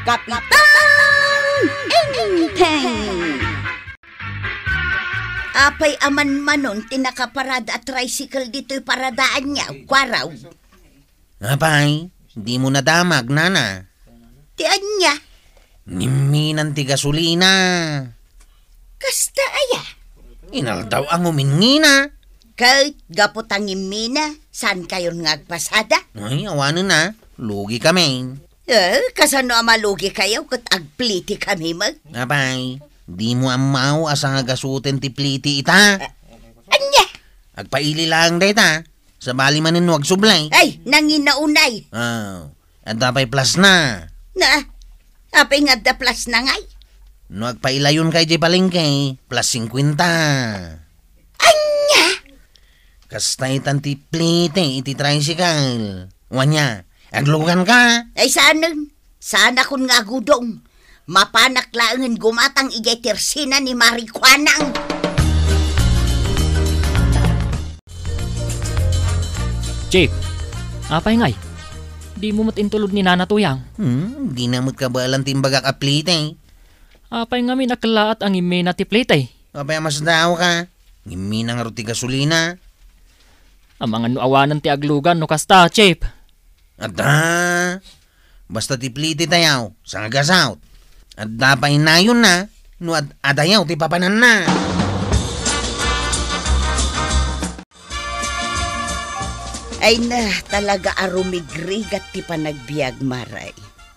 Kapitan Enteng! Apay aman manon tinakaparada at tricycle dito'y paradaan niya, kwaraw. Apay, di mo nadamag, nana. Tiyan niya. Niminan ti gasolina. Kasta aya. Inal daw ang umingina. Kahit gapot ang imina, saan kayon ngagpasada? Ay, awanan na. Lugi kami. Kasano amalugi kayo kat agpliti kami mag? Apay, di mo amaw asang agasutin ti pliti ita. Anya? Agpaili lang da ita. Sa bali manin wag sublay. Ay, nanginaunay. At dapay plus na. Na, apay nga da plus na ngay. No agpailayon kay di palengke, plus 50. Anya? Kasta itan ti pliti iti tricycle. Wanya, aglugan ka. Ay sana kun nga gudong. Mapanak laangan gumatang ijay tersina ni Marikwanang. Chief, apay ngay. Di mo matintulod ni Nana Tuyang. Di na magkabalan timbagak aplite. Apay nga minakalaat ang ime na tiplete. Apay mas daw ka. Ngimi na nga ruti gasolina. Ang mga nuawanan ti aglugan no kasta, Chief. Basta tipliti tayaw, sa ngagasawt. At dapay na yun na, no adayaw ti papanan na. Ay na, talaga arumigrigat ti panagbiag maray.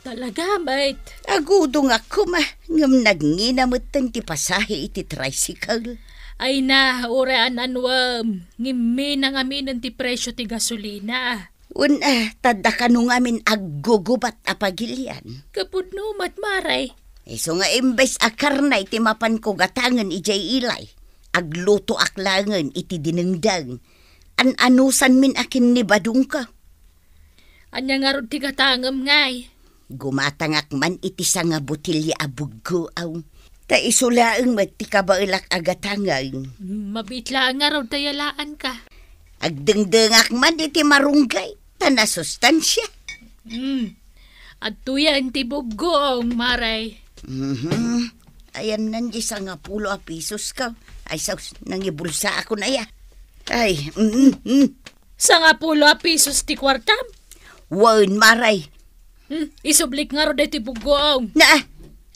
Talaga, mate. Agudong ako ngam nagnginamatan ti pasahe iti tricycle. Ay na, uraan anwam. Ngimi na ngamin ti presyo ti gasolina. Tada ka nung amin aggugubat apagilian. Kapudno matmaray. So nga imbes akarnay ti mapan ko gatangan ijay ilay. Agluto aklangan iti dinengdang. Anusan min akin ni badung ka. Anya nga ron ti katangam ngay. Gumatangak man iti nga butilya abuggo aw. Ta isulaang magtikabailak agatangan. Mabitla nga ron tayalaan ka. Agdengdengak man iti marunggay. Ta nasustansya. At tuyan ti buggoong maray. Ayan nandiy sa nga 10 pisos ka. Ay saus, nangibulsa ako na ya. Ay, Sa nga 10 pisos ti kwartam. Wan maray. Isublik nga ro ti buggoong.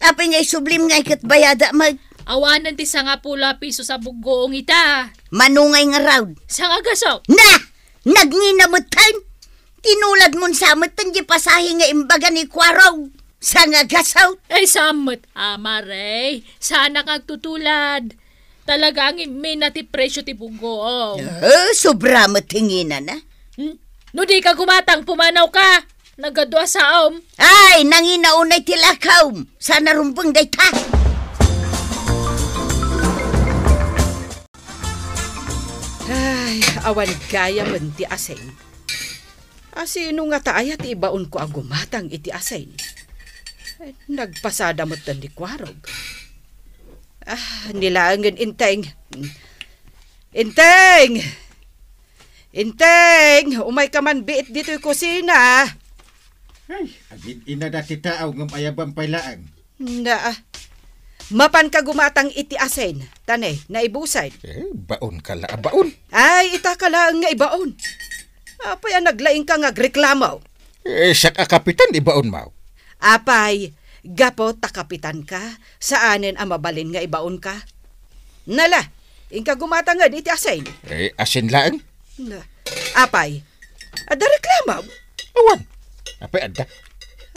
Apay nga isublim nga ikat bayada mag. Awanan ti sa nga 10 pisos sa buggoong ita. Manungay nga raw. Sa nga gaso. Nagninamutan. Tinulad mon samutan di pasahe nga imbaga ni Kwaraw. Sa nga gasaw. Ay samot, maray. Sana kag tutulad. Talagang may nati presyo ti buggoong. Sobra matinginan na. No di ka gumatang pumanaw ka. Nagadwa sa om. Ay, nanginaunay tilakaw. Sana rumpang dayta. Ay, awan gaya man ti asen. Asino nga taaya ti ibaon ko ang gumatang iti asen. Nagpasada mo't ni Kwarog. Nilangan inteng. Inteng! Inteng! Umay ka man biit dito'y kusina. Ay, agin ina dati tao ng ayabang pailaan. Mapan ka gumatang iti asen. Tanay, naibusay. Baon ka la, baon. Ay, ita ka lang nga ibaon. Apay, naglaing ka nga reklamaw. Siya ka kapitan, ibaon mo. Apay, gapo takapitan ka. Saanin ang mabalin nga ibaon ka? Nala, ingka gumatang nga iti asen. Asin lang? Apay, ada reklamaw. Awan, apay ada.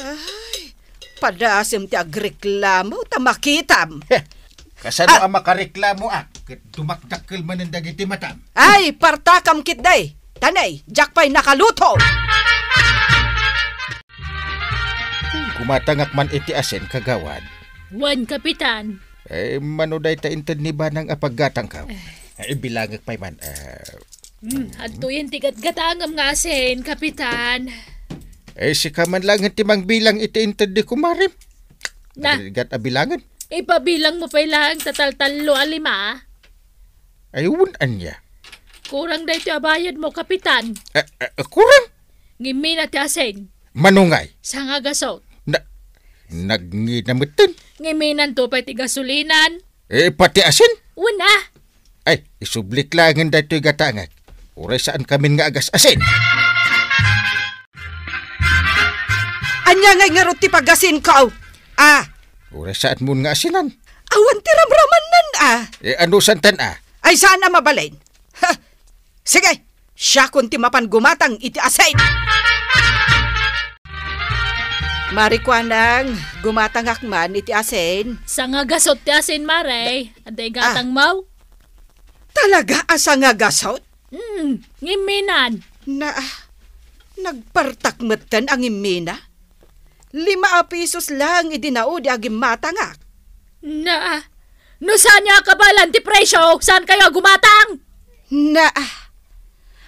Ay, padasim ti agreklamo, tamakitam. Kasano ang makareklamo dumakdakkel man ang dagiti matam. Ay, partakam kitday. Tanay, jakpay nakaluto. Kumatangak man iti asen kagawad. Wan, kapitan. Manuday ta inted ni ba ng apaggatang ka? Bilangag pa'y man. At tuyan tigat-gatangam nga asin, kapitan. Si kaman lang ang timang bilang iti inted di kumarim. Na? Gat abilangan. Ipabilang mo pa lang tatal-talo 5. Ayun anya. Kurang da ito abayad mo, kapitan. Kurang? Ngimi na ti asin. Manungay. Sa nga gasot. Nagnginamatan. Ngiminan to pa'y tigasulinan. Pati asin? Una. Ay, isublik lang dito gatangan. Uray saan kami nga agas asin. Anya nga roti pagasin ko. Uray saan mo nga asinan. Awan tiramraman nan Ano santan Ay sana mabalin. Ha. Sige, siya kunti mapan gumatang iti asin. Marikwanang gumatang akman iti asin. Sa nga gasot ti asin, Maray. Aday gatang mau. Talaga asa nga gasot? Ngiminan. Nagpartakmatan ang imina? 5 pesos lang idinaod agim matangak. No saan niya kabalan ti presyo? Saan kayo gumatang?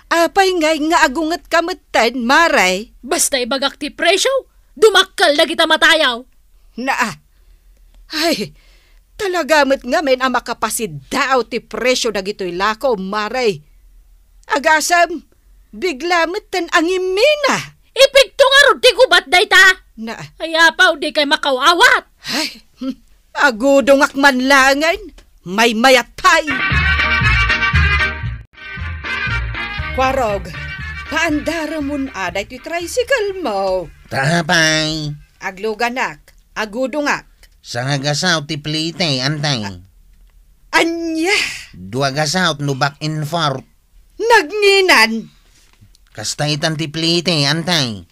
Apay ngay nga agungat kamatan, Maray. Basta ibagak ti presyo. Dumakkal na kita matayaw. Ay, talaga met nga men ang makapasidaw ti presyo na gito'y lako, Maray. Agasam, bigla metan ang imina. Ipigto nga ron ti gubat day ta. Na, Ayapaw di kay makawawat. ay, agudong akman langan, may mayatay. Kwarog, paandara mun aday ti tricycle mo. Tapay. Agluganak, agudongak. Sa nga gasaw ti plite, antay. Anya, 2 gasaw no back and forth. nagninan. Kastaitan ti plite, antay.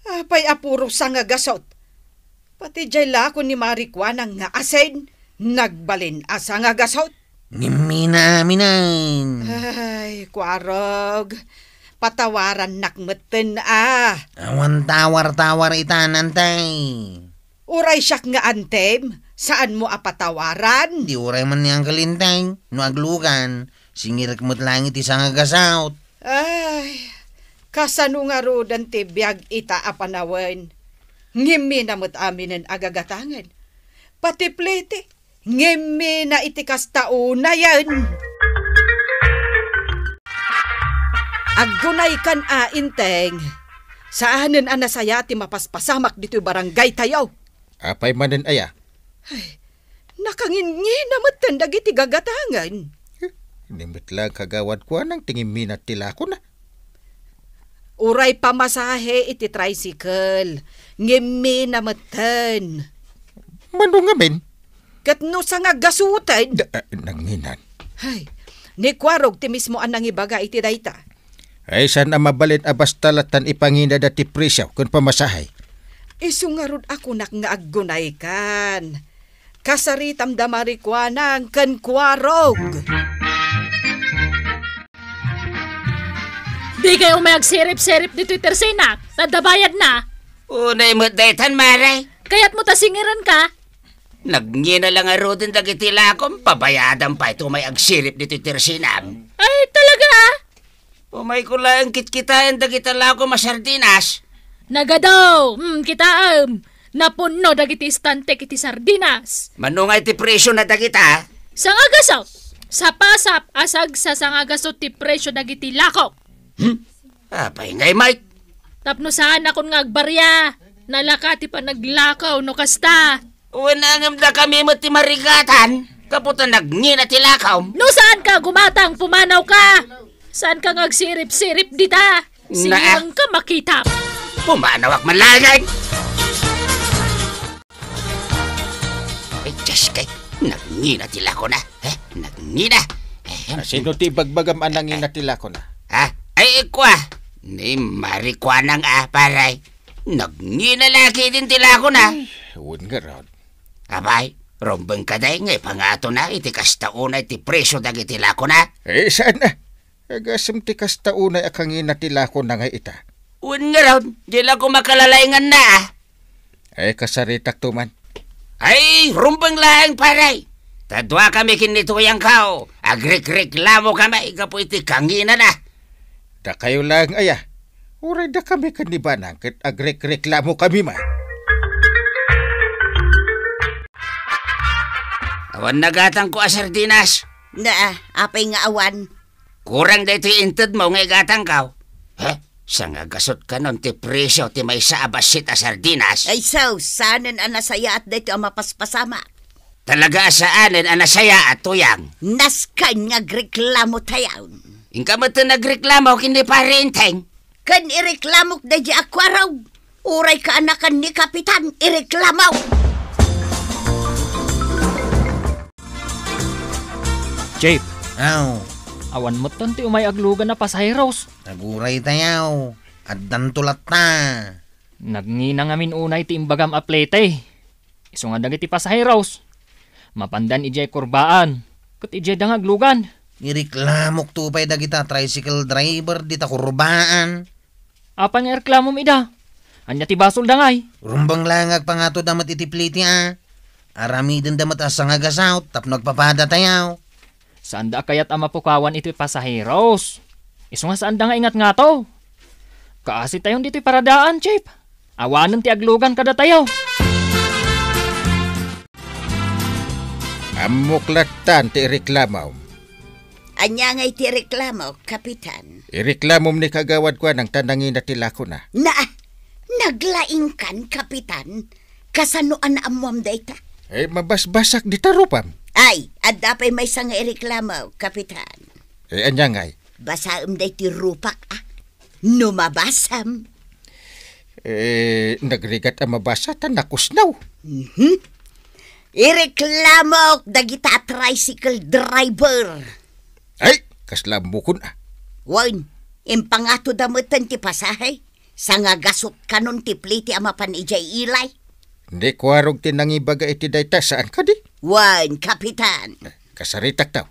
Apay apuro sa nga gasot. Pati jay lako ni Marikwanang nga asin, nagbalin asa nga gasot. Niminaaminan. Ay, kwarog. Patawaran nakmeten Awan tawar-tawar itan, antay. Uray siyak nga antem, saan mo apatawaran? Di uray man niyang kalintay. No aglugan, singirik mo't langit isang agasaut. Ay, kasano nga rodan ti biyag ita apanawan. Ngimi na mo't aminin agagatangan. Pati plete, ngimi na itikas tauna yan. Aggunay kan inteng. Saanin anasaya ti mapaspasamak dito barangay tayo. Apay manen aya. Nakangin-ngin naman tandag iti gagatangan. Nimit lang kagawad ko nang tingin minat tila ko na. Uray pamasahe iti tricycle. Ngimi namatan. Mano nga men? Katno sa nga gasutan. Nanginan. Ay, ni Kwarog ti mismo anang ibaga iti dayta. Ay saan ang mabalin abastalatan ipangina dati presyaw kung pamasahay. Isungarod ako nak nga aggunay kan. Kasaritam da Marikwanang kan Kwarog. Di kayo may agsirip-sirip dito itersinak. Tadabayad na. Unay mo daytan, Maray. Kaya't mo tasingiran ka. Nagngina lang nga rodin dagiti lakom, pabayadan pa ito may agsirip dito tersinam. Ay, talaga? Umay ko lang kitkitaan dagiti lakom masardinas. Nagadaw. Kita napuno dagiti istante kiti sardinas. Manungay ti presyo na dagita. Sangagasot. Sapasap asag sa sangagasot ti presyo dagiti lakok. Apay ngay, Mike. Tapno saan akong nga agbarya. Nalakati pa naglakaw no kasta. Unangam da kami mo ti marigatan. Kaputan nagngina ti lakaw. No saan ka gumatang pumanaw ka? Saan ka ngagsirip-sirip dita? Siyang ka makita. Pumanawak malagay. Ay, Diyos kay, nagngina ti lako na. Nagngina. Sino ti bagbagam anangin na tila ko na? Ay, kwa. Ni Marikwanang paray. Nagngina laki din ti lako na. Huwag nga raw. Abay, rombeng kaday ngay pangato na iti kastaunay ti presyo dagiti lako na. Saan na? Agasam ti kastaunay akangin na tila ko na nga ita. Un nga raw, di lang ko makalalayngan na kasaritak tuman. Ay, rombeng lang paray. Tadwa kami kinituyang kao. Agrik-reklamo kami, ikapo iti kangina na. Da kayo lang aya. Uray da kami kanibanang kat agrek-reklamo kami man. Awan nagatang ko sardinas. Apay nga awan. Kurang dito inted mo nga gatang kao. Sa nga gasot kanon ti presyo ti may sa abasit a sardinas. Ay sanen anasaya at dito ang mapaspasama. Talaga saanen anasaya at tuyang. Naskan nga reklamo tayaw. Ingka mo ito nagreklamo kini parenteng. Kan ireklamok da di akwaraw. Uray ka anakan ni Kapitan, ireklamaw. Jeep, Aw, awan mo ton ti umay aglugan na pasaheros. naguray tayaw. At dantulat ta. Nagngina ngamin unay ti imbagam aplete. Iso nga dagiti pasaheros. Mapandan ijay kurbaan. Kat ijay dangaglugan. Ireklamok tupay dagita tricycle driver dita kurbaan. Apa nga reklamo mo ida? Anya ti basol dangay. Rumbang langag pa nga to damat itipliti Arami din damat asa nga gasaw tap nagpapada tayaw. Saan da kayat ang mapukawan ito'y pasaheros? Iso nga saan da nga ingat nga to? Kaasi tayong dito'y paradaan, Chip. Awanan ti aglugan kada tayo. Amuklatan ti reklamaw. Anya nga iti reklamo, Kapitan. Ireklamo ni kagawad ko ng tanangin na tilako na. Naglaing kan, Kapitan. Kasanoan na amuam dayta. Mabasbasak di tarupam. Ay, at dapay may nga ireklamo, Kapitan. Anya ngay. Basaam day ti rupak, Numabasam. Nagrigat ang mabasa tan nakusnaw. Ireklamo dagita tricycle driver. Ay, kaslamukon Wan, impangato damutan ti pasahay. Sa nga gasot kanon ti pliti amapan ijay ilay. Hindi kwarog tinangibaga iti dayta saan ka di? Wan, Kapitan. Kasaritak taw.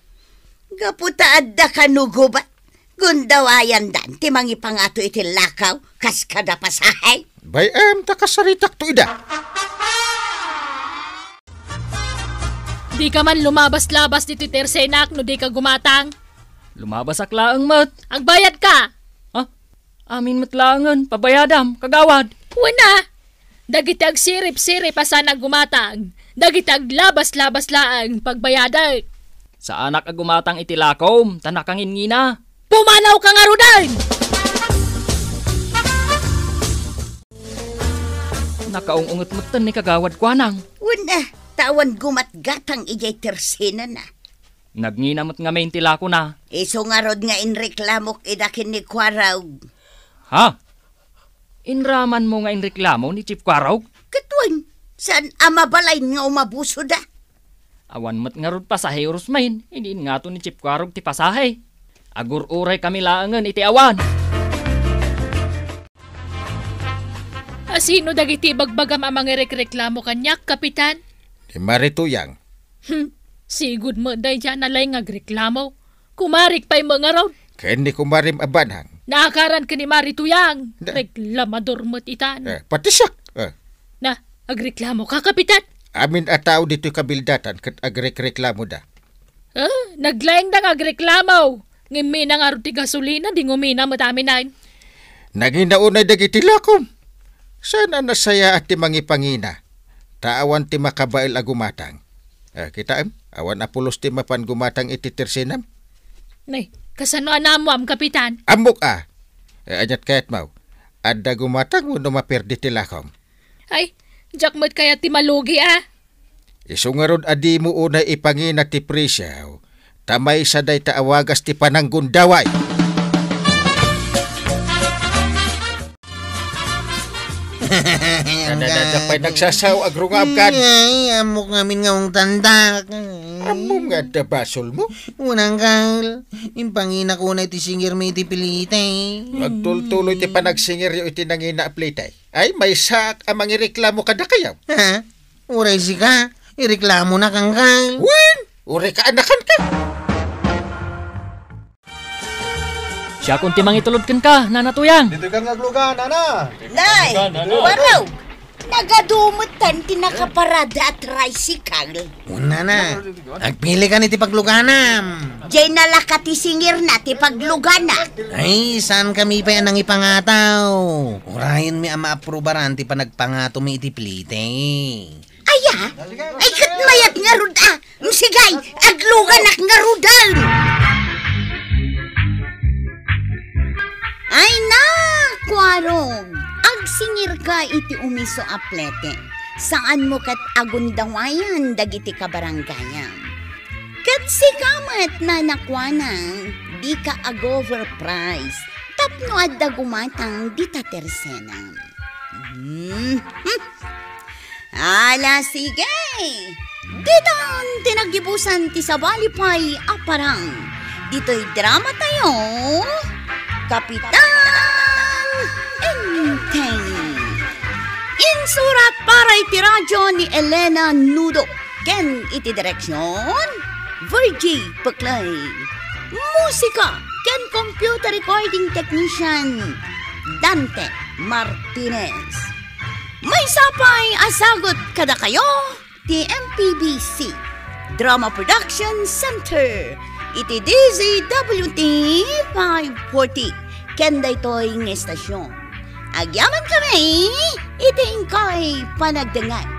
Gaputa adda kanugubat. Gundawayan dan ti mangipangato iti lakaw kas kada pasahay. Bayam ta kasaritak to ida. Di ka man lumabas-labas dito tersenak no di ka gumatang. Lumabas aklaang mat. Ang bayad ka. Amin matlangan, pabayadam, kagawad. Wala. Dagiti ag sirip-sirip asa gumatang. Dagiti ag labas-labas laang pagbayaday. Sa anak agumatang itilakom, tanakangin ngina. Pumanaw ka nga rudan! Nakaungungot-mutan ni kagawad kwanang. Una, tawan gumatgatang ijay tersena na. Nagnginamot nga main tilako na. Iso nga rod nga inreklamok idakin ni Kwaraw. Ha? Inraman mo nga inreklamo ni Chief Kwaraw? Katwan, saan amabalay nga umabuso da? Awan mat nga rod pasaheros main, hindi nga to ni Chief Kwaraw ti pasahe. Agur-uray kami laangan iti awan. Asino dagiti bagbagam amang ireklamo kanyak, Kapitan? Di marituyang. Sigud mo day dyan nalay nga agreklamo. Kumarik pa'y mga raw. Kaya ni kumarim abanhang. Naakaran ka ni Marituyang. Reklamador mo't itan. Pati siya. Na, agreklamo ka, Kapitan? Amin ataw dito'y kabildatan kat agrek-reklamo da. Naglaing na agreklamo. Ngimi na nga rin ti gasolina, di ngumina matami na. Naginaunay dagiti lakom. Sana nasaya at ti mangipangina. Taawan ti makabail agumatang. Kita awan apulos ti mapan gumatang iti tersinam. Nay, kasano na mo am, Kapitan? Amok anyat kayat mau. Adda gumatang mo no maperdi ti lakom. Ay, jakmat kaya ti malugi Isungarod adi mo unay ipangina ti presyaw. Tamay sa day taawagas ti pananggundaway. Pa'y nagsasaw agrungam kan. Ay, amok ngamin nga mong tandak. Among nga da basol mo. Unang kal, impangina ko na iti singir may iti pilitay. Magtultuloy ti panagsingir yung iti nangina plitay. Ay, may sak amang ireklamo kada kayaw. Ha? Uray si ka, ireklamo na kang kal. Wen! Uri ka anakan ka. Siya kung timang itulodkan ka, nanatuyang. Dito ka naglugan, ana. Nay, Kwaraw, nagadumutan ti nakaparada at tricycle. Una na, agpili ka ni ti pagluganam. Jay nalaka ti singir na ti paglugana. Ay, saan kami pa yan ang ipangataw? Urayan mi ama aprobaran ti panagpangato mi iti pilitay. Aya, ay katmayat nga ruda. Msigay, agluganak nga rudan. Ay na, Kwarog, agsingir ka iti umiso aplete. Saan mo kat agundawayan dagiti kabaranggayan. Kat si kamat na nakwanang, di ka ag-overprice. Tapno adda gumatang di ta tersenam. Ala, sige. Ditan tinagibusan ti sabalipay aparang. Dito'y drama tayo. Kapitan Enteng. Insurat para iti radyo ni Elena Nudo. Ken iti direksyon Virgie Paklay. Musika ken computer recording technician Dante Martinez. May sapay asagot kada kayo ti MPBC Drama Production Center. Iti DZWT 540 ken daytoy ng estasyon. Agyaman kami, iti ingkay panagdangay.